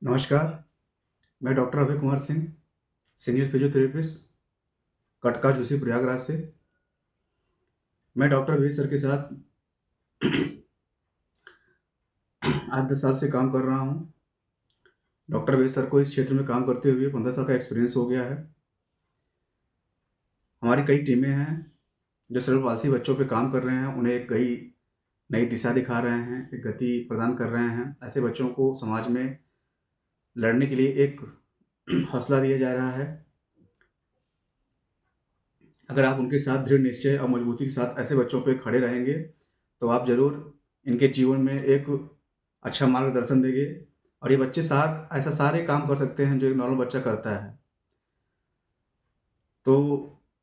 नमस्कार, मैं doctor Abhay Kumar Singh, senior physiotherapist, कटका जोशी प्रयागराज से। मैं डॉक्टर वेद सर के साथ 8-10 साल से काम कर रहा हूँ। डॉक्टर वेद सर को इस क्षेत्र में काम करते हुए 15 साल का एक्सपीरियंस हो गया है। हमारी कई टीमें हैं जो सर्वपासी बच्चों पे काम कर रहे हैं, उन्हें एक कई नई दिशा दिखा रहे हैं, एक गति प्रदान कर रहे हैं। ऐसे बच्चों को समाज में लड़ने के लिए एक हौसला दिया जा रहा है। अगर आप उनके साथ दृढ़ निश्चय और मजबूती के साथ ऐसे बच्चों पे खड़े रहेंगे, तो आप ज़रूर इनके जीवन में एक अच्छा मार्गदर्शन देंगे और ये बच्चे साथ ऐसा सारे काम कर सकते हैं जो एक नॉर्मल बच्चा करता है। तो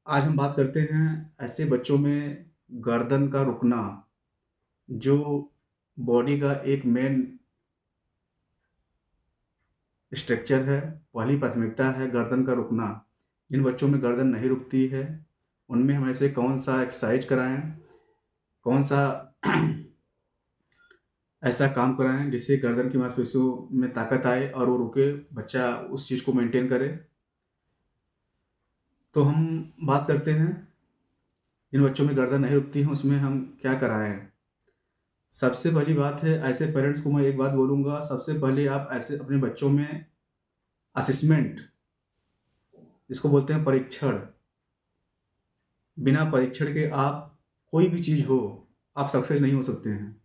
आज हम बात करते हैं ऐसे बच्चों में गर्दन का रुकना, जो बॉडी का एक मेन स्ट्रक्चर है, पहली प्राथमिकता है गर्दन का रुकना। जिन बच्चों में गर्दन नहीं रुकती है, उनमें हम ऐसे कौन-सा एक्सरसाइज कराएँ, कौन-सा ऐसा काम कराएँ जिससे गर्दन की मांसपेशियों में ताकत आए और वो रुके, बच्चा उस चीज़ को मेंटेन करे। तो हम बात करते हैं, जिन बच्चों में गर्दन नहीं रुकती है उसमें हम क्या कराएँ? सबसे पहली बात है, ऐसे पेरेंट्स को मैं एक बात बोलूँगा, सबसे पहले आप ऐसे अपने बच्चों में असेसमेंट, जिसको बोलते हैं परीक्षण, बिना परीक्षण के आप कोई भी चीज़ हो, आप सक्सेस नहीं हो सकते हैं।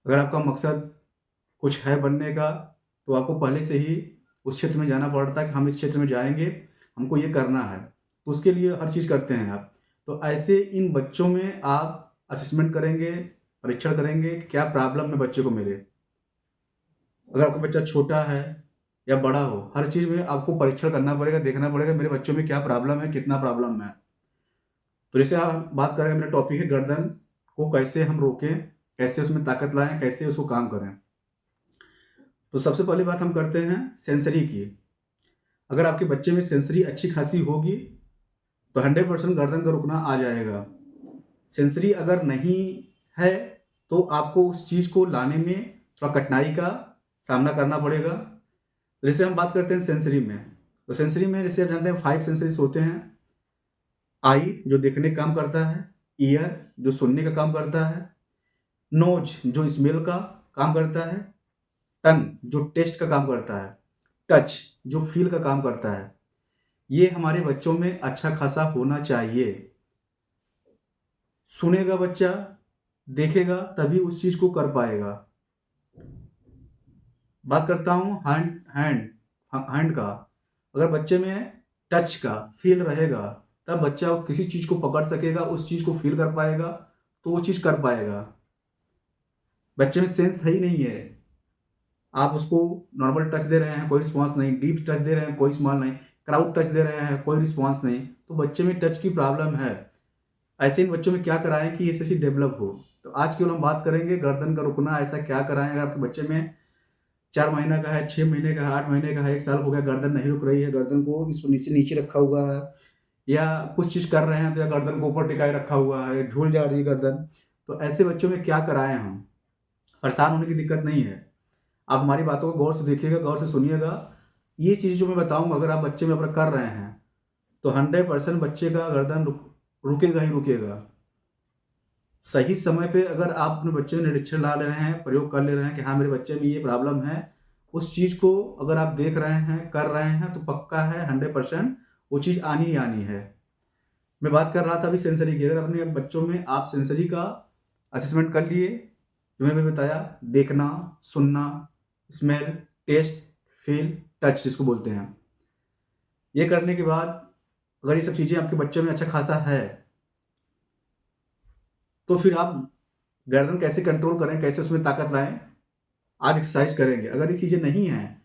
अगर आपका मकसद कुछ है बनने का, तो आपको पहले से ही उस क्षेत्र में जाना पड़ता है कि हम इस क्षेत्र में जाएँगे, हमको ये करना है। तो उसके लिए हर चीज़ करते हैं आप। तो ऐसे इन बच्चों में आप असेसमेंट करेंगे, परीक्षण करेंगे कि क्या प्रॉब्लम है बच्चे को मेरे। अगर आपका बच्चा छोटा है या बड़ा हो, हर चीज़ में आपको परीक्षण करना पड़ेगा, देखना पड़ेगा मेरे बच्चों में क्या प्रॉब्लम है, कितना प्रॉब्लम है। तो जैसे हम बात करें, मेरा टॉपिक है गर्दन को कैसे हम रोकें, कैसे उसमें ताकत लाएँ, कैसे उसको काम करें। तो सबसे पहली बात हम करते हैं सेंसरी की। अगर आपके बच्चे में सेंसरी अच्छी खासी होगी, तो 100% गर्दन का रुकना आ जाएगा। सेंसरी अगर नहीं है, तो आपको उस चीज़ को लाने में थोड़ा कठिनाई का सामना करना पड़ेगा। जैसे हम बात करते हैं सेंसरी में, तो सेंसरी में जैसे आप जानते हैं 5 सेंसरीज़ होते हैं। आई जो देखने का काम करता है, ईयर जो सुनने का काम करता है, नोज़ जो स्मेल का काम करता है, टंग जो टेस्ट का काम करता है, टच जो फ़ील का काम करता है। ये हमारे बच्चों में अच्छा खासा होना चाहिए। सुनेगा बच्चा, देखेगा तभी उस चीज़ को कर पाएगा। बात करता हूँ हैंड का। अगर बच्चे में टच का फ़ील रहेगा, तब बच्चा किसी चीज़ को पकड़ सकेगा, उस चीज़ को फ़ील कर पाएगा, तो वो चीज़ कर पाएगा। बच्चे में सेंस है ही नहीं है। आप उसको नॉर्मल टच दे रहे हैं, कोई रिस्पॉन्स नहीं, डीप टच दे रहे हैं, कोई स्मॉल नहीं, क्राउड टच दे रहे हैं, कोई रिस्पॉन्स नहीं, तो बच्चे में टच की प्रॉब्लम है। ऐसे इन बच्चों में क्या कराएँ कि ये सब चीज़ डेवलप हो? तो आज केवल हम बात करेंगे गर्दन का रुकना, ऐसा क्या कराएँ अगर आपके बच्चे में 4 महीने का है, 6 महीने का है, 8 महीने का है, 1 साल हो गया, गर्दन नहीं रुक रही है, गर्दन को इस नीचे नीचे रखा हुआ है, या कुछ चीज़ कर रहे हैं तो या गर्दन को ऊपर टिकाए रखा हुआ है, झूल जा रही है गर्दन। तो ऐसे बच्चों में क्या कराएँ हम? परेशान होने की दिक्कत नहीं है। आप हमारी बातों को गौर से देखिएगा, गौर से सुनिएगा। ये चीज़ जो मैं बताऊँगा, अगर आप बच्चे में अपना कर रहे हैं, तो 100% बच्चे का गर्दन रुकेगा ही रुकेगा। सही समय पे अगर आप अपने बच्चे में निरीक्षण ला रहे हैं, प्रयोग कर ले रहे हैं कि हाँ, मेरे बच्चे में ये प्रॉब्लम है, उस चीज़ को अगर आप देख रहे हैं, कर रहे हैं, तो पक्का है 100% वो चीज़ आनी ही आनी है। मैं बात कर रहा था अभी सेंसरी की। अगर अपने बच्चों में आप सेंसरी का असेसमेंट कर लिए, जो मैंने बताया, देखना, सुनना, स्मेल, टेस्ट, फ़ील, टच जिसको बोलते हैं। ये करने के बाद अगर ये सब चीज़ें आपके बच्चों में अच्छा खासा है, तो फिर आप गर्दन कैसे कंट्रोल करें, कैसे उसमें ताकत लाएँ, आप एक्सरसाइज करेंगे। अगर ये चीज़ें नहीं हैं,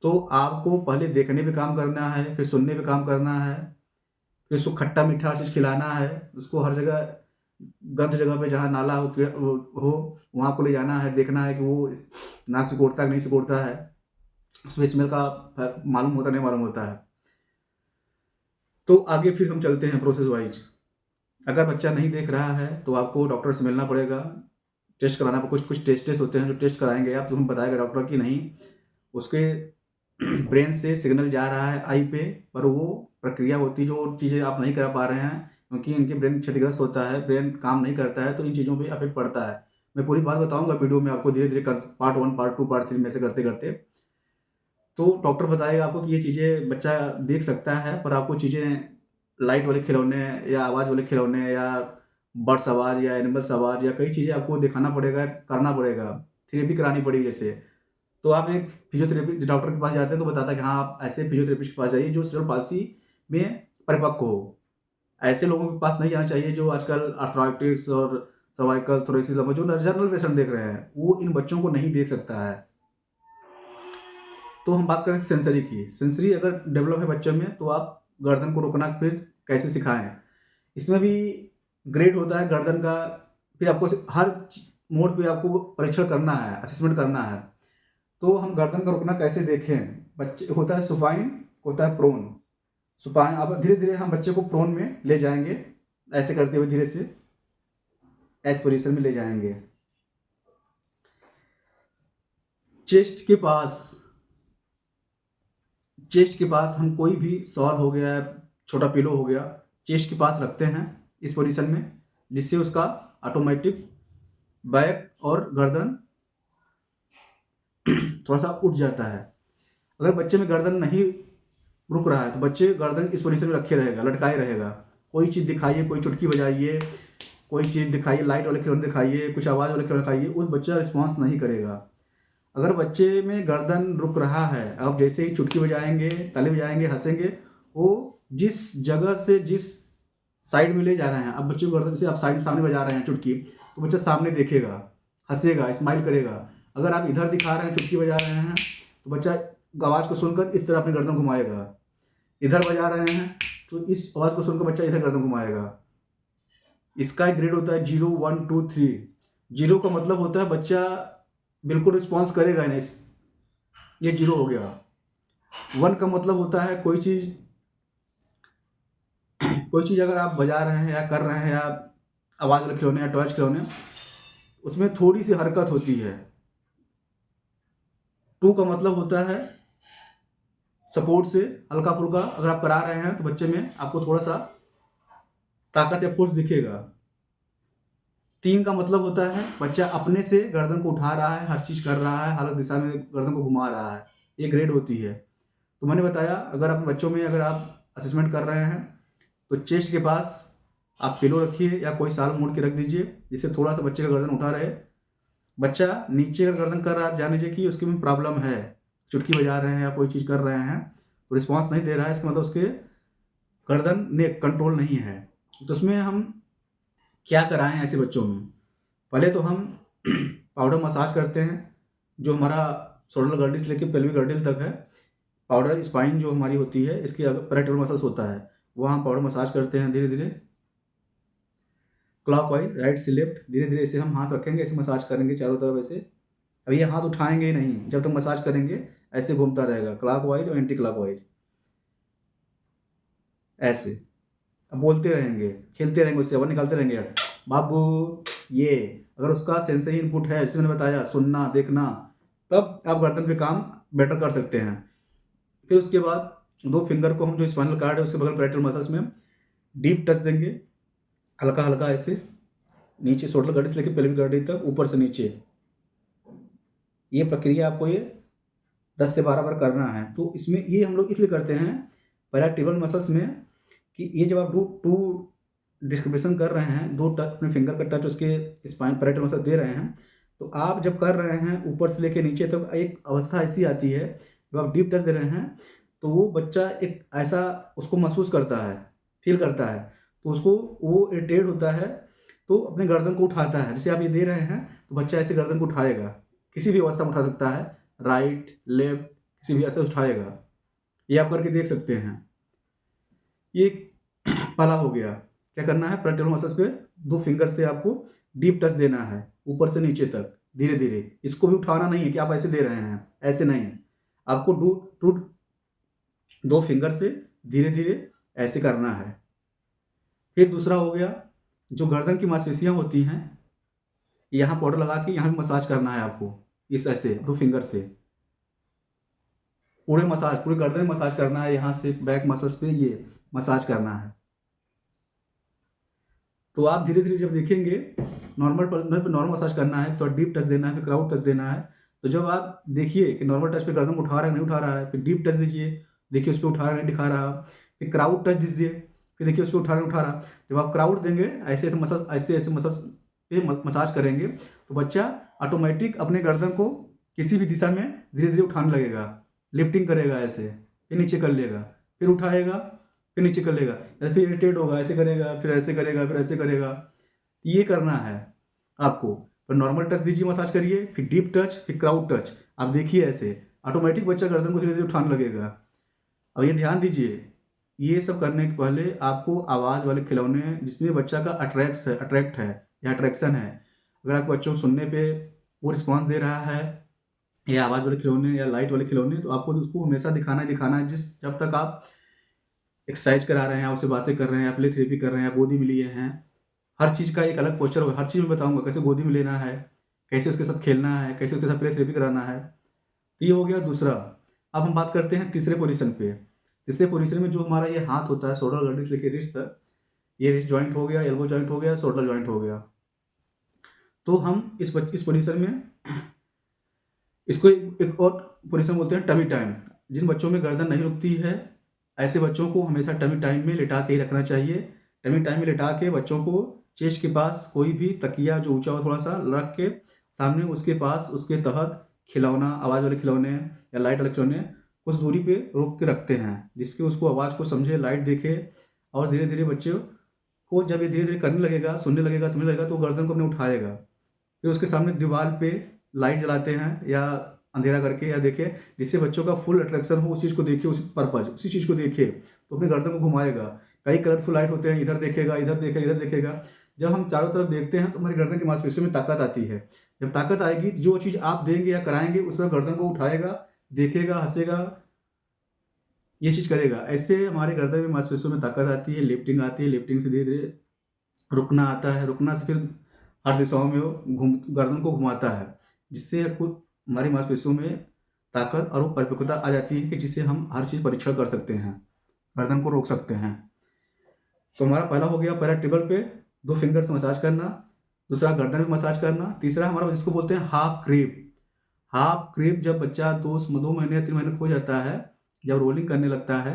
तो आपको पहले देखने पे काम करना है, फिर सुनने पे काम करना है, फिर उसको खट्टा-मीठा चीज़ खिलाना है, उसको हर जगह गंद जगह पे जहाँ नाला हो वहाँ को ले जाना है, देखना है कि वो नाक सिकोड़ता है कि नहीं सिकोड़ता है, उसमें स्मेल का मालूम होता है, नहीं मालूम होता है। तो आगे फिर हम चलते हैं प्रोसेस वाइज़। अगर बच्चा नहीं देख रहा है, तो आपको डॉक्टर से मिलना पड़ेगा, टेस्ट कराना, कुछ-कुछ टेस्ट होते हैं जो टेस्ट कराएँगे आप, तो हमें बताएगा डॉक्टर कि नहीं, उसके ब्रेन से सिग्नल जा रहा है आई पे, पर वो प्रक्रिया होती है, जो चीज़ें आप नहीं कर पा रहे हैं क्योंकि इनके ब्रेन क्षतिग्रस्त होता है, ब्रेन काम नहीं करता है, तो इन चीज़ों पे इफ़ेक्ट पड़ता है। मैं पूरी बात बताऊँगा वीडियो में आपको धीरे-धीरे पार्ट 1, पार्ट 2, पार्ट 3 में से करते-करते। तो डॉक्टर बताएगा आपको कि ये चीज़ें बच्चा देख सकता है, पर आपको चीज़ें लाइट वाले खिलौने या आवाज़ वाले खिलौने या बर्ड्स आवाज़ या एनिमल्स आवाज़ या कई चीज़ें आपको दिखाना पड़ेगा, करना पड़ेगा, थेरेपी करानी पड़ेगी जैसे। तो आप एक फिजियोथेरेपी डॉक्टर के पास जाते हैं तो बताता है कि हाँ, आप ऐसे फिजियोथेरेपिस्ट के पास जाइए जो सेरेब्रल पाल्सी में परिपक्व हो। ऐसे लोगों के पास नहीं जाना चाहिए जो आजकल आर्थराइटिस और सर्वाइकल थ्रोसिस जो जनरल पेशेंट देख रहे हैं, वो इन बच्चों को नहीं देख सकता है। तो हम बात करें सेंसरी की। सेंसरी अगर डेवलप है बच्चे में तो आप गर्दन को रोकना फिर कैसे सिखाएँ। इसमें भी ग्रेड होता है गर्दन का, फिर आपको हर मोड पे आपको परीक्षण करना है, असेसमेंट करना है। तो हम गर्दन का रुकना कैसे देखें? बच्चे होता है सुपाइन, होता है प्रोन। सुपाइन अब धीरे-धीरे हम बच्चे को प्रोन में ले जाएँगे, ऐसे करते हुए धीरे से ऐस पोज़ीशन में ले जाएँगे। चेस्ट के पास चेस्ट के पास हम कोई भी शॉल हो गया, छोटा पिलो हो गया, चेस्ट के पास रखते हैं इस पोज़ीशन में, जिससे उसका ऑटोमेटिक बैक और गर्दन थोड़ा-सा उठ जाता है। अगर बच्चे में गर्दन नहीं रुक रहा है तो बच्चे गर्दन इस पोजीशन में रखे रहेगा, लटकाए रहेगा। कोई चीज़ दिखाइए, कोई चुटकी बजाइए, कोई चीज़ दिखाइए, लाइट वाले खिलौने दिखाइए, कुछ आवाज़ वाले खिलौने दिखाइए, उस बच्चा रिस्पॉन्स नहीं करेगा। अगर बच्चे में गर्दन रुक रहा है, आप जैसे ही चुटकी बजाएँगे, ताली बजाएँगे, हँसेंगे, वो जिस जगह से जिस साइड में ले जा रहे हैं, अब बच्चे को गर्दन से आप साइड सामने बजा रहे हैं चुटकी, तो बच्चा सामने देखेगा, हँसेगा, स्माइल करेगा। अगर आप इधर दिखा रहे हैं, चुटकी बजा रहे हैं, तो बच्चा आवाज़ को सुनकर इस तरह अपनी गर्दन घुमाएगा। इधर बजा रहे हैं तो इस आवाज़ को सुनकर बच्चा इधर गर्दन घुमाएगा। इसका एक ग्रेड होता है 0, 1, 2, 3। 0 का मतलब होता है बच्चा बिल्कुल रिस्पॉन्स करेगा ही नहीं, ये 0 हो गया। 1 का मतलब होता है कोई चीज़ अगर आप बजा रहे हैं या कर रहे हैं या आवाज़ वाले खिलौने या टॉयज़ खिलौने, उसमें थोड़ी-सी हरकत होती है। 2 का मतलब होता है सपोर्ट से हल्का-फुल्का अगर आप करा रहे हैं तो बच्चे में आपको थोड़ा-सा ताकत या फ़ोर्स दिखेगा। 3 का मतलब होता है बच्चा अपने से गर्दन को उठा रहा है, हर चीज़ कर रहा है, अलग दिशा में गर्दन को घुमा रहा है। ये ग्रेड होती है। तो मैंने बताया अगर अपने बच्चों में अगर आप असेसमेंट कर रहे हैं तो चेस्ट के पास आप पिलो रखिए या कोई शाल मोड़ के रख दीजिए, जिससे थोड़ा-सा बच्चे का गर्दन उठा रहे। बच्चा नीचे अगर गर्दन कर रहा है, जान लीजिए कि उसके में प्रॉब्लम है। चुटकी बजा रहे हैं या कोई चीज़ कर रहे हैं, तो रिस्पॉन्स नहीं दे रहा है, इसका मतलब उसके गर्दन नेक कंट्रोल नहीं है। तो उसमें हम क्या कराएँ ऐसे बच्चों में? पहले तो हम पाउडर मसाज करते हैं, जो हमारा शोल्डर गर्डल से लेके पेल्विक गर्डल तक है। पाउडर स्पाइन जो हमारी होती है, इसके पैराइटल मसल्स होता है, वहाँ हम पाउडर मसाज करते हैं धीरे-धीरे। क्लॉकवाइज़ राइट से लेफ्ट धीरे-धीरे ऐसे हम हाथ रखेंगे, ऐसे मसाज करेंगे चारों तरफ ऐसे। अब ये हाथ उठाएँगे ही नहीं, जब तक मसाज करेंगे ऐसे घूमता रहेगा क्लॉकवाइज़ और एंटी क्लॉकवाइज़ ऐसे। अब बोलते रहेंगे, खेलते रहेंगे उससे, आवाज़ निकालते रहेंगे, बाबू ये। अगर उसका सेंसरी इनपुट है, जैसे मैंने बताया सुनना, देखना, तब आप गर्दन पे काम बेटर कर सकते हैं। फिर उसके बाद 2 फिंगर को हम जो स्पाइनल कार्ड है उसके बगल पैराइटल मसल्स में डीप टच देंगे, हल्का-हल्का ऐसे नीचे शोल्डर गर्डल से लेके पेल्विक गर्डल तक, ऊपर से नीचे। ये प्रक्रिया आपको ये 10 से 12 बार करना है। तो इसमें ये हम लोग इसलिए करते हैं पैराटिबल मसल्स में कि ये जब आप टू डिस्ट्रीब्यूशन कर रहे हैं, 2 टच अपने फिंगर का टच उसके स्पाइन पैराइटल मसल दे रहे हैं, तो आप जब कर रहे हैं ऊपर से लेके नीचे तक एक अवस्था ऐसी आती है, जब आप डीप टच दे रहे हैं, तो वो बच्चा एक ऐसा उसको महसूस करता है, फ़ील करता है, तो उसको वो इरिटेट होता है, तो अपने गर्दन को उठाता है। जैसे आप ये दे रहे हैं, तो बच्चा ऐसे गर्दन को उठाएगा, किसी भी अवस्था में उठा सकता है, राइट, लेफ्ट, किसी भी ऐसे उठाएगा। ये आप करके देख सकते हैं। ये पहला हो गया। क्या करना है, पैराइटल मसल्स पे 2 फिंगर से आपको डीप टच देना है, ऊपर से नीचे तक, धीरे-धीरे। इसको भी उठाना नहीं है कि आप ऐसे दे रहे हैं, ऐसे नहीं है। आपको 2 फिंगर से धीरे-धीरे ऐसे करना है। फिर दूसरा हो गया, जो गर्दन की मांसपेशियाँ होती हैं, यहाँ पाउडर लगा के यहाँ भी मसाज करना है आपको, इस ऐसे 2 फिंगर से। पूरे गर्दन में मसाज करना है, यहाँ से बैक मसल्स पे ये मसाज करना है। तो आप धीरे धीरे जब देखेंगे नॉर्मल मसाज करना है, थोड़ा डीप टच देना है, फिर क्राउड टच देना है। तो जब आप देखिए कि नॉर्मल टच पे गर्दन उठा रहा है नहीं उठा रहा है, फिर डीप टच दीजिए, देखिए उस पर उठा रहा है नहीं दिखा रहा, फिर क्राउड टच दीजिए, फिर देखिए उस पर उठा रहा उठा रहा। जब आप क्राउड देंगे ऐसे ऐसे मसाज पे मसाज करेंगे तो बच्चा ऑटोमेटिक अपने गर्दन को किसी भी दिशा में धीरे धीरे उठाने लगेगा, लिफ्टिंग करेगा, ऐसे फिर नीचे कर लेगा, फिर उठाएगा, फिर नीचे कर लेगा, या फिर इरिटेट होगा, ऐसे करेगा, फिर ऐसे करेगा, फिर ऐसे करेगा। ये करना है आपको। पर नॉर्मल टच दीजिए, मसाज करिए, फिर डीप टच, फिर क्राउड टच। आप देखिए ऐसे ऑटोमेटिक बच्चा गर्दन को धीरे धीरे उठाने लगेगा। अब ये ध्यान दीजिए, ये सब करने के पहले आपको आवाज़ वाले खिलौने जिसमें बच्चा का अट्रैक्ट है या अट्रैक्शन है, अगर आप बच्चों को सुनने पे वो रिस्पॉन्स दे रहा है या आवाज़ वाले खिलौने या लाइट वाले खिलौने, तो आपको उसको हमेशा दिखाना है। जब तक आप एक्सरसाइज करा रहे हैं, उससे बातें कर रहे हैं, प्ले थेरेपी कर रहे हैं, गोदी में लिए हैं, हर चीज़ का एक अलग पोस्चर होगा। हर चीज़ में बताऊंगा, कैसे गोदी में लेना है, कैसे उसके साथ खेलना है, कैसे उसके साथ प्ले थेरेपी कराना है। तो ये हो गया दूसरा। अब हम बात करते हैं तीसरे पोजीशन पे। तीसरे पोजीशन में जो हमारा ये हाथ होता है, शोल्डर गड्डी से लेकर रिस्ट तक, ये रिस्ट जॉइंट हो गया, एल्बो जॉइंट हो गया, शोल्डर जॉइंट हो गया। तो हम इस पोजीशन में इसको एक और पोजीशन बोलते हैं टमी टाइम। जिन बच्चों में गर्दन नहीं रुकती है, ऐसे बच्चों को हमेशा टमी टाइम में लिटा के ही रखना चाहिए। टमी टाइम में लिटा के बच्चों को चेस्ट के पास कोई भी तकिया जो ऊंचा हो थोड़ा सा रख के सामने उसके पास उसके तहत खिलौना, आवाज़ वाले खिलौने या लाइट वाले खिलौने कुछ दूरी पे रोक के रखते हैं, जिसके उसको आवाज़ को समझे, लाइट देखे, और धीरे धीरे बच्चे को जब ये धीरे धीरे करने लगेगा, सुनने लगेगा, समझने लगेगा, तो गर्दन को अपने उठाएगा। फिर उसके सामने दीवार पे लाइट जलाते हैं या अंधेरा करके, या देखे जिससे बच्चों का फुल अट्रैक्शन हो उस चीज़ को देखिए, उसी चीज़ को देखिए, तो अपने गर्दन को घुमाएगा। कई कलरफुल लाइट होते हैं, इधर देखेगा, इधर देखेगा, इधर देखेगा। जब हम चारों तरफ देखते हैं तो हमारी गर्दन की मांसपेशियों में ताकत आती है। जब ताकत आएगी, जो चीज़ आप देंगे या कराएंगे उसमें गर्दन को उठाएगा, देखेगा, हंसेगा, ये चीज़ करेगा। ऐसे हमारे गर्दन में मांसपेशियों में ताकत आती है, लिफ्टिंग आती है, लिफ्टिंग से धीरे धीरे रुकना आता है, रुकना से फिर हर दिशाओं में वो गर्दन को घुमाता है, जिससे खुद हमारी मांसपेशियों में ताकत और वो परिपक्वता आ जाती है कि जिससे हम हर चीज़ परीक्षण कर सकते हैं, गर्दन को रोक सकते हैं। तो हमारा पहला हो गया पैरा टेबल पे 2 फिंगर से मसाज करना, दूसरा गर्दन में मसाज करना, तीसरा हमारा जिसको बोलते हैं हाफ क्रीप। हाफ क्रीप जब बच्चा 2 महीने या 3 महीने हो जाता है, जब रोलिंग करने लगता है,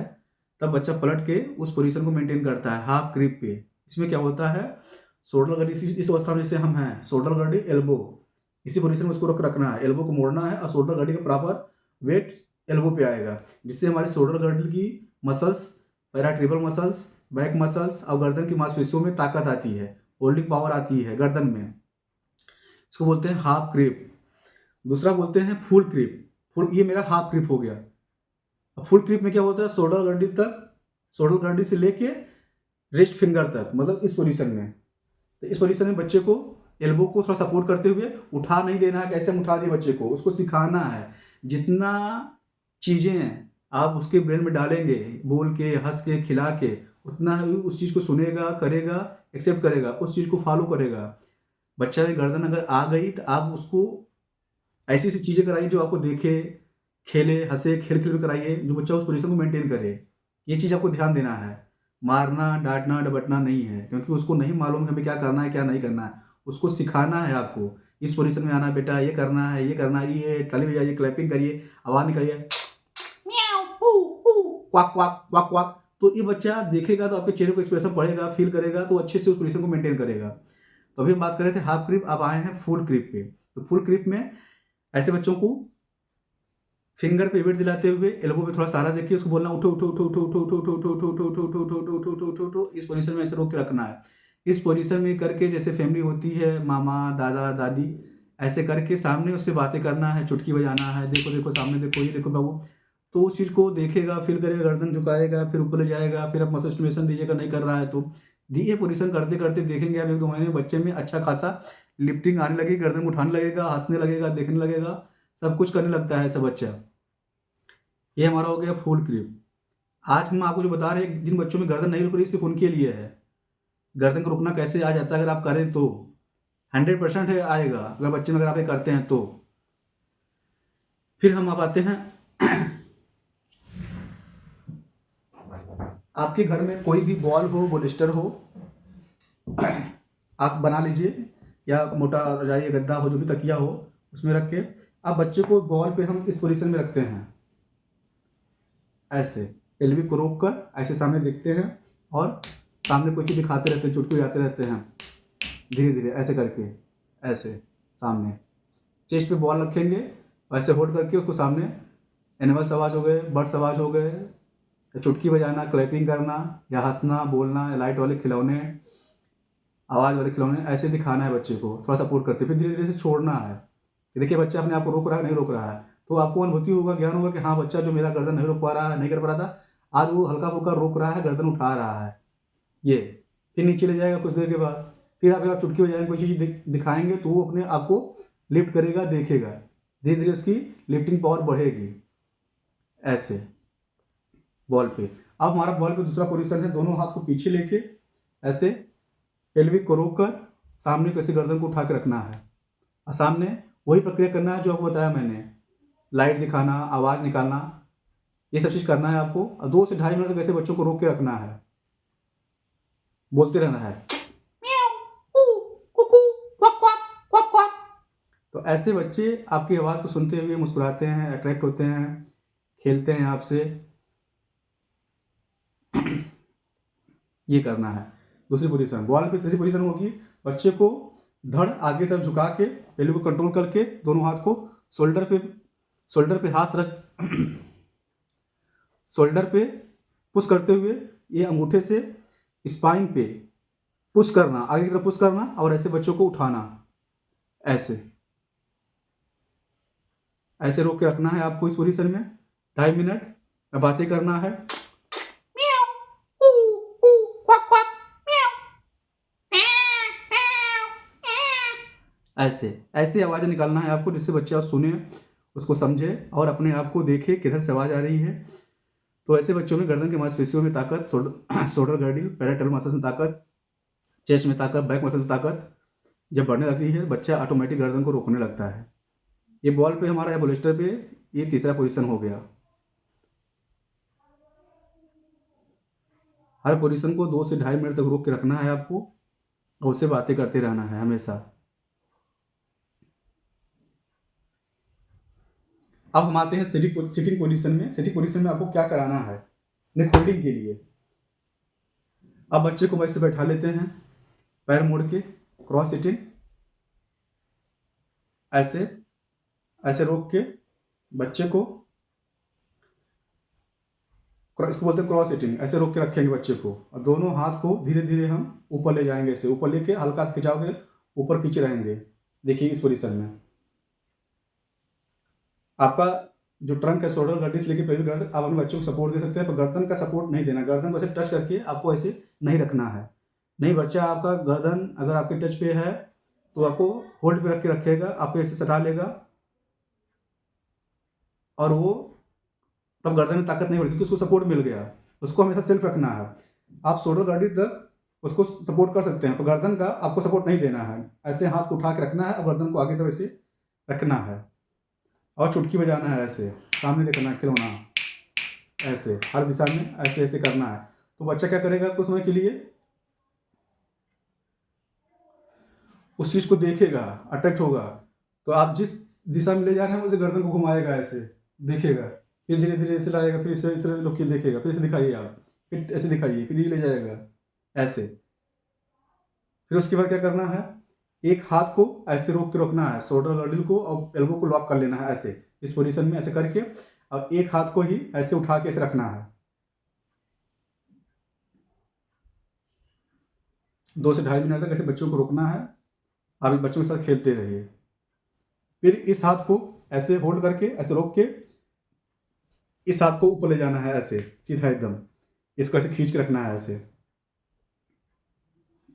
तब बच्चा पलट के उस पोजीशन को मेंटेन करता है हाफ क्रीप पे। इसमें क्या होता है, शोल्डर गड्डी इस अवस्था में जैसे हम हैं, शोल्डर गड्डी एल्बो, इसी पोजीशन में उसको रखना है, एल्बो को मोड़ना है और शोल्डर गड्डी का प्रॉपर वेट एल्बो पे आएगा, जिससे हमारी शोल्डर गड्डी की मसल्स, पैराट्रिबल मसल्स, बैक मसल्स और गर्दन की मांसपेशियों में ताकत आती है, होल्डिंग पावर आती है गर्दन में। इसको बोलते हैं हाफ क्रीप। दूसरा बोलते हैं फुल क्रीप। ये मेरा हाफ क्रीप हो गया। फुल क्रीप में क्या होता है, शोल्डर गड्डी तक, शोल्डर गड्डी से लेके रिस्ट फिंगर तक, मतलब इस पोजीशन में। तो इस पोजीशन में बच्चे को एल्बो को थोड़ा सपोर्ट करते हुए उठा नहीं देना है, कैसे हम उठा दिए बच्चे को, उसको सिखाना है। जितना चीज़ें आप उसके ब्रेन में डालेंगे, बोल के, हंस के, खिला के, उतना ही उस चीज़ को सुनेगा, करेगा, एक्सेप्ट करेगा, उस चीज़ को फॉलो करेगा। बच्चा में गर्दन अगर आ गई तो आप उसको ऐसी ऐसी चीज़ें कराइए जो आपको देखे, खेले, हंसे, खेल खेल में कराइए, जो बच्चा उस पोजीशन को मेंटेन करे। ये चीज़ आपको ध्यान देना है। मारना, डांटना, डपटना नहीं है, क्योंकि उसको नहीं मालूम है हमें क्या करना है, क्या नहीं करना है। उसको सिखाना है आपको, इस पोजीशन में आना बेटा, ये करना है, ये करना है, ये ताली बजाइए, क्लैपिंग करिए, आवाज़ निकालिए, क्वाक क्वाक क्वाक क्वाक। तो ये बच्चा देखेगा तो आपके चेहरे को एक्सप्रेशन पड़ेगा, फील करेगा, तो अच्छे से उस पोजीशन को मेंटेन करेगा। तो अभी हम बात कर रहे थे हाफ क्रिप, अब आए हैं फुल क्रिप पे। तो फुल क्रिप में ऐसे बच्चों को फिंगर पे वेट दिलाते हुए एल्बो पे थोड़ा सहारा देखिए, उसको बोलना उठो उठो उठो उठो उठो उठो उठो उठो उठो उठो उठो उठो उठो उठो उठो उठो उठो। इस पोजीशन में ऐसे रोक के रखना है। इस पोजीशन में करके जैसे फैमिली होती है, मामा, दादा, दादी, ऐसे करके सामने उससे बातें करना है, चुटकी बजाना है, देखो देखो सामने देखो, ये देखो बाबू। तो उस चीज़ को देखेगा, फील करेगा, गर्दन झुकाएगा, फिर ऊपर ले जाएगा, फिर आप मसल स्टिमुलेशन दीजिएगा, नहीं कर रहा है तो ये पोजीशन करते करते देखेंगे आप 1-2 महीने में बच्चे में अच्छा खासा लिफ्टिंग आने लगेगी, गर्दन उठाने लगेगा, हंसने लगेगा, देखने लगेगा, सब कुछ करने लगता है ऐसा बच्चा। ये हमारा हो गया फुल क्रिप। आज हम आपको जो बता रहे हैं, जिन बच्चों में गर्दन नहीं रुक रही, सिर्फ उनके लिए है। गर्दन को रुकना कैसे आ जाता है अगर आप करें तो 100% है आएगा, अगर बच्चे में अगर आप ये करते हैं तो। फिर हम आप आते हैं आपके घर में कोई भी बॉल हो, बोलिस्टर हो, आप बना लीजिए, या मोटा रजाई या गद्दा हो, जो भी तकिया हो, उसमें रख के आप बच्चे को बॉल पे हम इस पोजीशन में रखते हैं, ऐसे एलबी को रोक कर ऐसे सामने देखते हैं और सामने कोई चीज़ दिखाते रहते हैं, चुटकी बजाते रहते हैं धीरे धीरे ऐसे करके, ऐसे सामने चेस्ट पे बॉल रखेंगे, ऐसे होल्ड करके उसको सामने एनिमल्स आवाज़ हो गए, बर्ड्स आवाज़ हो गए, चुटकी बजाना, क्लैपिंग करना, या हंसना, बोलना, या लाइट वाले खिलौने, आवाज़ वाले खिलौने, ऐसे दिखाना है बच्चे को, थोड़ा सपोर्ट करते फिर धीरे धीरे से छोड़ना है। देखिए बच्चा अपने आप को रोक रहा है, नहीं रोक रहा है, तो आपको अनुभूति होगा, ज्ञान होगा कि हाँ बच्चा जो मेरा गर्दन नहीं रोक पा रहा है, नहीं कर पा रहा था, आज वो हल्का फुल्का रोक रहा है, गर्दन उठा रहा है। ये फिर नीचे ले जाएगा कुछ देर के बाद, फिर आप चुटकी बजाएंगे, कोई चीज़ दिखाएंगे तो वो अपने आप को लिफ्ट करेगा, देखेगा, धीरे धीरे उसकी लिफ्टिंग पावर बढ़ेगी, ऐसे बॉल पे। अब हमारा बॉल पे दूसरा पोजीशन है, दोनों हाथ को पीछे लेके ऐसे पेल्विक को रोक कर सामने कैसे गर्दन को उठा के रखना है, और सामने वही प्रक्रिया करना है जो आपको बताया मैंने, लाइट दिखाना, आवाज़ निकालना, ये सब चीज़ करना है आपको, और 2 से ढाई मिनट तक ऐसे बच्चों को रोक के रखना है, बोलते रहना है तो ऐसे बच्चे आपकी आवाज़ को सुनते हुए मुस्कुराते हैं, अट्रैक्ट होते हैं, खेलते हैं आपसे। ये करना है। दूसरी पोजीशन, बॉल पे तीसरी पोजीशन होगी, बच्चे को धड़ आगे तरफ झुका के पहले को कंट्रोल करके दोनों हाथ को शोल्डर पे हाथ रख शोल्डर पे पुश करते हुए ये अंगूठे से स्पाइन पे पुश करना, आगे की तरफ पुश करना, और ऐसे बच्चों को उठाना, ऐसे ऐसे रोक के रखना है आपको इस पोजीशन में 2.5 मिनट, बातें करना है, ऐसे ऐसी आवाज़ें निकालना है आपको जिससे बच्चा सुने, उसको समझे और अपने आप को देखे किधर से आवाज़ आ रही है। तो ऐसे बच्चों में गर्दन की मांसपेशियों में ताकत, शोल्डर गार्डिल, पैराटल मसल्स में ताकत, चेस्ट में ताकत, बैक मसल में ताकत जब बढ़ने लगती है, बच्चा ऑटोमेटिक गर्दन को रोकने लगता है। ये बॉल पे हमारा या बोलिस्टर पे ये तीसरा पोजीशन हो गया। हर पोजीशन को 2 से ढाई मिनट तक रोक के रखना है आपको, और उससे बातें करते रहना है हमेशा। अब हम आते हैं सिटिंग पोजीशन में। सिटिंग पोजीशन में आपको क्या कराना है नेक होल्डिंग के लिए। अब बच्चे को वैसे बैठा लेते हैं, पैर मोड़ के क्रॉस सिटिंग, ऐसे ऐसे रोक के बच्चे को, इसको बोलते हैं क्रॉस सिटिंग, ऐसे रोक के रखेंगे बच्चे को, और दोनों हाथ को धीरे धीरे हम ऊपर ले जाएंगे, ऐसे ऊपर लेके हल्का खिंचाव के ऊपर खींच रहेंगे। देखिए इस पोजीशन में आपका जो ट्रंक है, शोल्डर गर्दन से लेके पहले गर्दन, आप अपने बच्चों को सपोर्ट दे सकते हैं, पर गर्दन का सपोर्ट नहीं देना, गर्दन को ऐसे टच करके आपको ऐसे नहीं रखना है। नहीं, बच्चा आपका गर्दन अगर आपके टच पे है तो आपको होल्ड पे रख के रखेगा, आपको ऐसे सटा लेगा, और वो तब गर्दन में ताकत नहीं बढ़ेगी क्योंकि उसको सपोर्ट मिल गया। उसको हमेशा सेल्फ रखना है। आप शोल्डर गार्डिल तक उसको सपोर्ट कर सकते हैं, पर गर्दन का आपको सपोर्ट नहीं देना है। ऐसे हाथ को उठा के रखना है और गर्दन को आगे तरफ ऐसे रखना है, और चुटकी बजाना है, ऐसे सामने देखना है खिलौना, ऐसे हर दिशा में ऐसे ऐसे करना है। तो बच्चा क्या करेगा कुछ समय के लिए, उस चीज़ को देखेगा, अट्रैक्ट होगा, तो आप जिस दिशा में ले जा रहे हैं उसे गर्दन को घुमाएगा, ऐसे देखेगा, फिर धीरे धीरे ऐसे लाएगा, फिर इसे इस तरह रोक के देखेगा, फिर इसे दिखाइए आप, फिर ऐसे दिखाइए, फिर ये ले जाएगा, ऐसे। फिर उसके बाद क्या करना है, एक हाथ को ऐसे रोक के रखना है, शोल्डर गर्डल को और एल्बो को लॉक कर लेना है, ऐसे इस पोजीशन में ऐसे करके, और एक हाथ को ही ऐसे उठा के ऐसे रखना है। 2 से ढाई मिनट तक ऐसे बच्चों को रोकना है। आप इन बच्चों के साथ खेलते रहिए। फिर इस हाथ को ऐसे होल्ड करके ऐसे रोक के इस हाथ को ऊपर ले जाना है, ऐसे सीधा एकदम, इसको ऐसे खींच के रखना है, ऐसे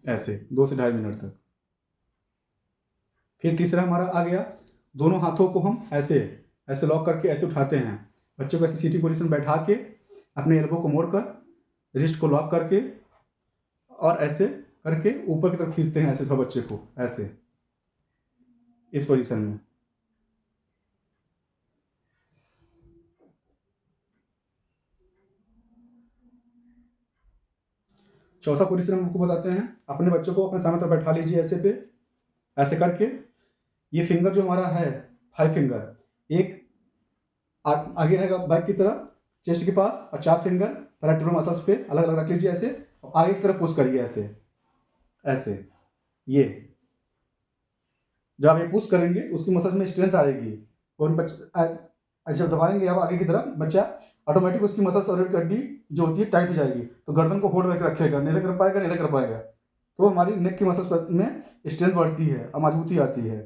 ऐसे 2 से ढाई मिनट तक। फिर तीसरा हमारा आ गया, दोनों हाथों को हम ऐसे ऐसे लॉक करके ऐसे उठाते हैं, बच्चों को ऐसे सीटिंग पोजीशन बैठा के अपने एल्बो को मोड़कर रिस्ट को लॉक करके और ऐसे करके ऊपर की तरफ खींचते हैं, ऐसे थोड़ा बच्चे को ऐसे इस पोजीशन में। चौथा पोजीशन हम आपको बताते हैं। अपने बच्चों को अपने सामने तरफ बैठा लीजिए ऐसे पे, ऐसे करके। ये फिंगर जो हमारा है 5 फिंगर, एक आगे रहेगा बैक की तरफ चेस्ट के पास, और 4 फिंगर पैराटोरल मसल्स पे अलग अलग रख लीजिए ऐसे, और आगे की तरफ पुश करिए ऐसे ऐसे। ये जब आप ये पुश करेंगे तो उसकी मसल्स में स्ट्रेंथ आएगी, और ऐसे दबाएंगे आप आगे की तरफ, बच्चा ऑटोमेटिक उसकी मसल्स और हड्डी जो होती है टाइट हो जाएगी, तो गर्दन को होल्ड करके रखेगा, नहीं कर पाएगा, नहीं कर पाएगा, तो हमारी नेक की मसल्स में स्ट्रेंथ बढ़ती है और मजबूती आती है।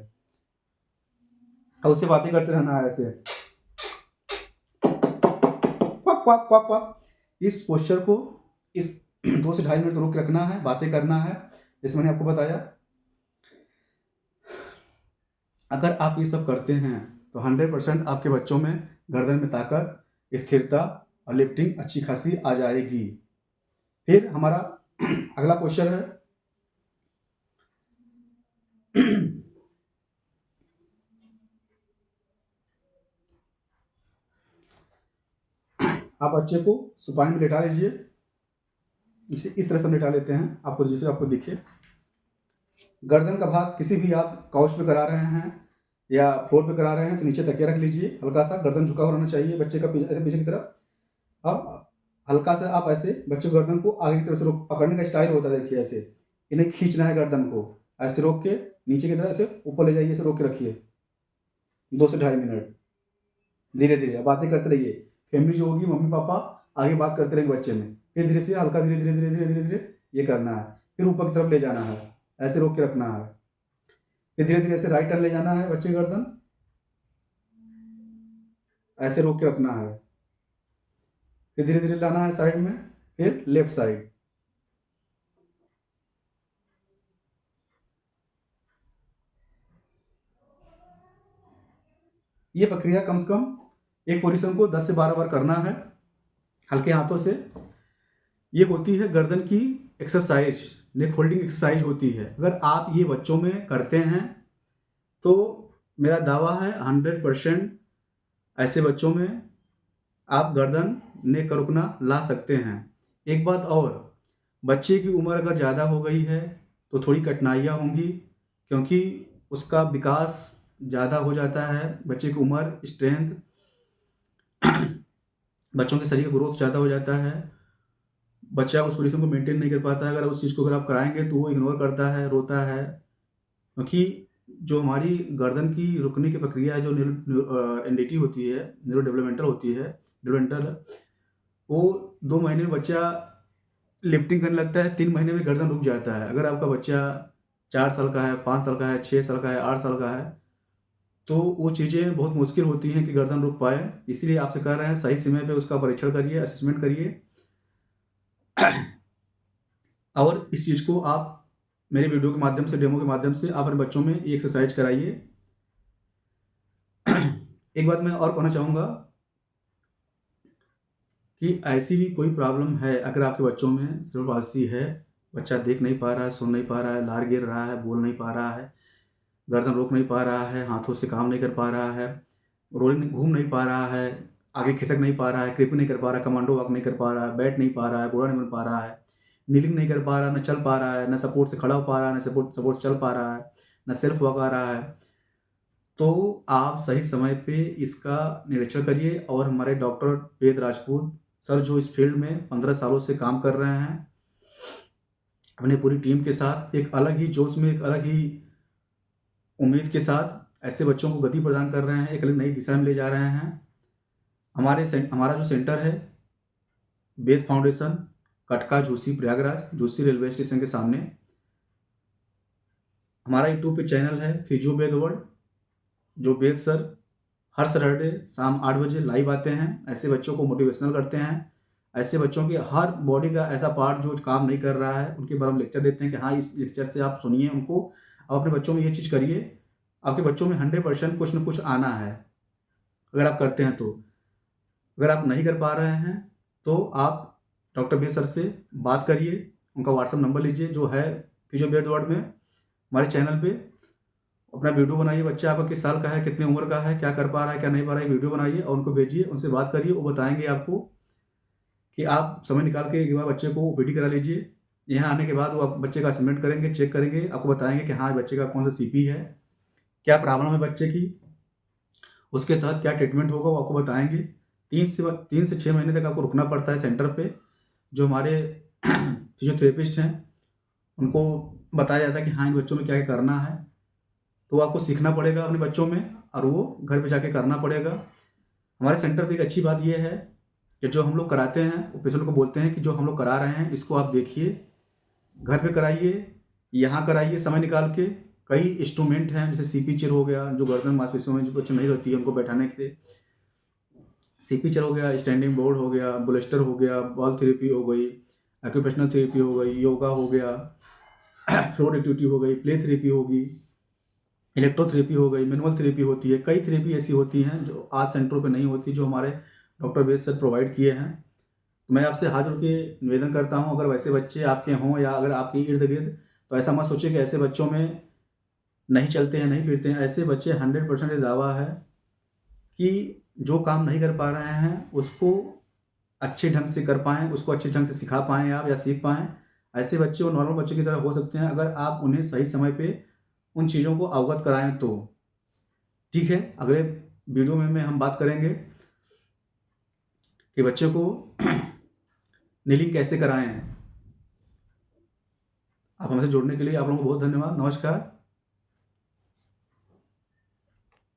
और उससे बातें करते रहना है ऐसे, क्वाक क्वाक क्वाक क्वाक। इस पोस्चर को इस 2 से 2.5 मिनट रोक के रखना है, बातें करना है, जैसे मैंने आपको बताया। अगर आप ये सब करते हैं तो 100% आपके बच्चों में गर्दन में ताकत, स्थिरता और लिफ्टिंग अच्छी खासी आ जाएगी। फिर हमारा अगला पोस्चर है आप बच्चे को सुपानी में लेटा लीजिए, इसे इस तरह से हम लेटा लेते हैं आपको, जैसे आपको दिखे। गर्दन का भाग किसी भी आप काउच पे करा रहे हैं या फ्लोर पे करा रहे हैं तो नीचे तकिया रख लीजिए, हल्का सा गर्दन झुका हुआ रहना चाहिए बच्चे का, ऐसे पीछे की तरफ। अब हल्का सा आप ऐसे बच्चे को गर्दन को आगे की तरफ से रोक, पकड़ने का स्टाइल होता है देखिए ऐसे, इन्हें खींचना है गर्दन को, ऐसे रोक के नीचे की तरफ ऐसे ऊपर ले जाइए, ऐसे रोक के रखिए 2 से 2.5 मिनट। धीरे धीरे बातें करते रहिए, फैमिली जो होगी मम्मी पापा आगे बात करते रहेंगे बच्चे में, फिर धीरे से हल्का धीरे धीरे धीरे धीरे धीरे धीरे ये करना है, फिर ऊपर की तरफ ले जाना है, ऐसे रोक के रखना है, फिर धीरे धीरे ऐसे राइट टर्न ले जाना है बच्चे गर्दन, ऐसे रोक के रखना है, फिर धीरे धीरे लाना है साइड में, फिर लेफ्ट साइड। ये प्रक्रिया कम से कम एक पोजीशन को 10 से 12 बार करना है हल्के हाथों से। ये होती है गर्दन की एक्सरसाइज, नेक होल्डिंग एक्सरसाइज होती है। अगर आप ये बच्चों में करते हैं तो मेरा दावा है 100% ऐसे बच्चों में आप गर्दन नेक का रुकना ला सकते हैं। एक बात और, बच्चे की उम्र अगर ज़्यादा हो गई है तो थोड़ी कठिनाइयाँ होंगी, क्योंकि उसका विकास ज़्यादा हो जाता है, बच्चे की उम्र, स्ट्रेंथ, बच्चों के शरीर का ग्रोथ ज़्यादा हो जाता है, बच्चा उस पोजीशन को मेंटेन नहीं कर पाता है। अगर उस चीज़ को अगर आप कराएंगे तो वो इग्नोर करता है, रोता है, क्योंकि जो हमारी गर्दन की रुकने की प्रक्रिया जो एनडीटी होती है, न्यूरो डेवलपमेंटल होती है, डेवलपमेंटल, वो 2 महीने में बच्चा लिफ्टिंग करने लगता है, 3 महीने में गर्दन रुक जाता है। अगर आपका बच्चा 4 साल का है, 5 साल का है, 6 साल का है, 8 साल का है, तो वो चीज़ें बहुत मुश्किल होती हैं कि गर्दन रुक पाए। इसलिए आपसे कह रहे हैं सही समय पे उसका परीक्षण करिए, असेसमेंट करिए। और इस चीज़ को आप मेरे वीडियो के माध्यम से, डेमो के माध्यम से आप अपने बच्चों में ये एक्सरसाइज कराइए। एक बात मैं और कहना चाहूँगा कि ऐसी भी कोई प्रॉब्लम है अगर आपके बच्चों में सेरेब्रल पाल्सी है, बच्चा देख नहीं पा रहा है, सुन नहीं पा रहा है, लार गिर रहा है, बोल नहीं पा रहा है, गर्दन रोक नहीं पा रहा है, हाथों से काम नहीं कर पा रहा है, रोलिंग घूम नहीं पा रहा है, आगे खिसक नहीं पा रहा है, क्रिप नहीं कर पा रहा है, कमांडो वॉक नहीं कर पा रहा है, बैठ नहीं पा रहा है, घोड़ा नहीं बन पा रहा है, नीलिंग नहीं कर पा रहा है, न चल पा रहा है, न सपोर्ट से खड़ा हो पा रहा है, न सपोर्ट चल पा रहा है, न सेल्फ वॉक आ रहा है, तो आप सही समय पे इसका निरीक्षण करिए। और हमारे डॉक्टर वेद राजपूत सर जो इस फील्ड में 15 सालों से काम कर रहे हैं, अपनी पूरी टीम के साथ एक अलग ही जोश में, एक अलग ही उम्मीद के साथ ऐसे बच्चों को गति प्रदान कर रहे हैं, एक अलग नई दिशा में ले जा रहे हैं। हमारा जो सेंटर है वेद फाउंडेशन, कटका झूसी प्रयागराज, झूसी रेलवे स्टेशन के सामने। हमारा यूट्यूब पे चैनल है फिजियो वेद वर्ल्ड, जो वेद सर हर सैटरडे शाम 8 बजे लाइव आते हैं, ऐसे बच्चों को मोटिवेशनल करते हैं। ऐसे बच्चों के हर बॉडी का ऐसा पार्ट जो काम नहीं कर रहा है उनके बारे में लेक्चर देते हैं कि हाँ इस लेक्चर से आप सुनिए उनको, आप अपने बच्चों में ये चीज़ करिए, आपके बच्चों में 100% कुछ ना कुछ आना है अगर आप करते हैं तो। अगर आप नहीं कर पा रहे हैं तो आप डॉक्टर वेद सर से बात करिए, उनका व्हाट्सअप नंबर लीजिए जो है फिजियो वेद वर्ल्ड में। हमारे चैनल पे अपना वीडियो बनाइए, बच्चा आपका किस साल का है, कितने उम्र का है, क्या कर पा रहा है, क्या नहीं पा रहा है, वीडियो बनाइए और उनको भेजिए, उनसे बात करिए, वो बताएंगे आपको कि आप समय निकाल के एक बार बच्चे को ओपीडी करा लीजिए। यहाँ आने के बाद वो आप बच्चे का असेसमेंट करेंगे, चेक करेंगे, आपको बताएँगे कि हाँ, बच्चे का कौन-सा सीपी है, क्या प्रॉब्लम है बच्चे की, उसके तहत क्या ट्रीटमेंट होगा वो आपको बताएँगे। 3 से 6 महीने तक आपको रुकना पड़ता है सेंटर पे। जो हमारे फिज़ियोथेरेपिस्ट हैं, उनको बताया जाता है कि हाँ, इन बच्चों में क्या-क्या करना है। तो आपको सीखना पड़ेगा अपने बच्चों में और वो घर पे जाके करना पड़ेगा। हमारे सेंटर पे एक अच्छी बात ये है कि जो हम लोग कराते हैं, वो पेशेंट को बोलते हैं कि जो हम लोग करा रहे हैं, इसको आप देखिए, घर पे कराइए, यहाँ कराइए समय निकाल के। कई इंस्ट्रूमेंट हैं, जैसे सीपी चेयर हो गया, जो गर्दन मांसपेशियों में जो बच्चे नहीं रहती है, उनको बैठाने के लिए सीपी चेयर हो गया, स्टैंडिंग बोर्ड हो गया, बोलेस्टर हो गया, बॉल थेरेपी हो गई, एक्यूप्रेशनल थेरेपी हो गई, योगा हो गया, फ्लोर एक्टिविटी हो गई, प्ले थेरेपी होगी, इलेक्ट्रोथेरेपी हो गई, मैनुअल थेरेपी होती है। कई थेरेपी ऐसी होती हैं जो आज सेंटरों पे नहीं होती, जो हमारे डॉक्टर वैद सर प्रोवाइड किए हैं। तो मैं आपसे हाथ जोड़ के निवेदन करता हूँ, अगर वैसे बच्चे आपके हों या अगर आपके इर्द-गिर्द, तो ऐसा मत सोचिए कि ऐसे बच्चों में नहीं चलते हैं, नहीं फिरते हैं। ऐसे बच्चे 100% ये दावा है कि जो काम नहीं कर पा रहे हैं, उसको अच्छे ढंग से कर पाएँ, उसको अच्छे ढंग से सिखा पाएँ आप या सीख पाएँ। ऐसे बच्चे वो नॉर्मल बच्चों की तरह हो सकते हैं, अगर आप उन्हें सही समय पे उन चीज़ों को अवगत कराएँ तो। ठीक है, अगले वीडियो में हम बात करेंगे कि बच्चे को नीलिंग कैसे कराएँ। आप हमसे जुड़ने के लिए आप लोगों को बहुत धन्यवाद। नमस्कार।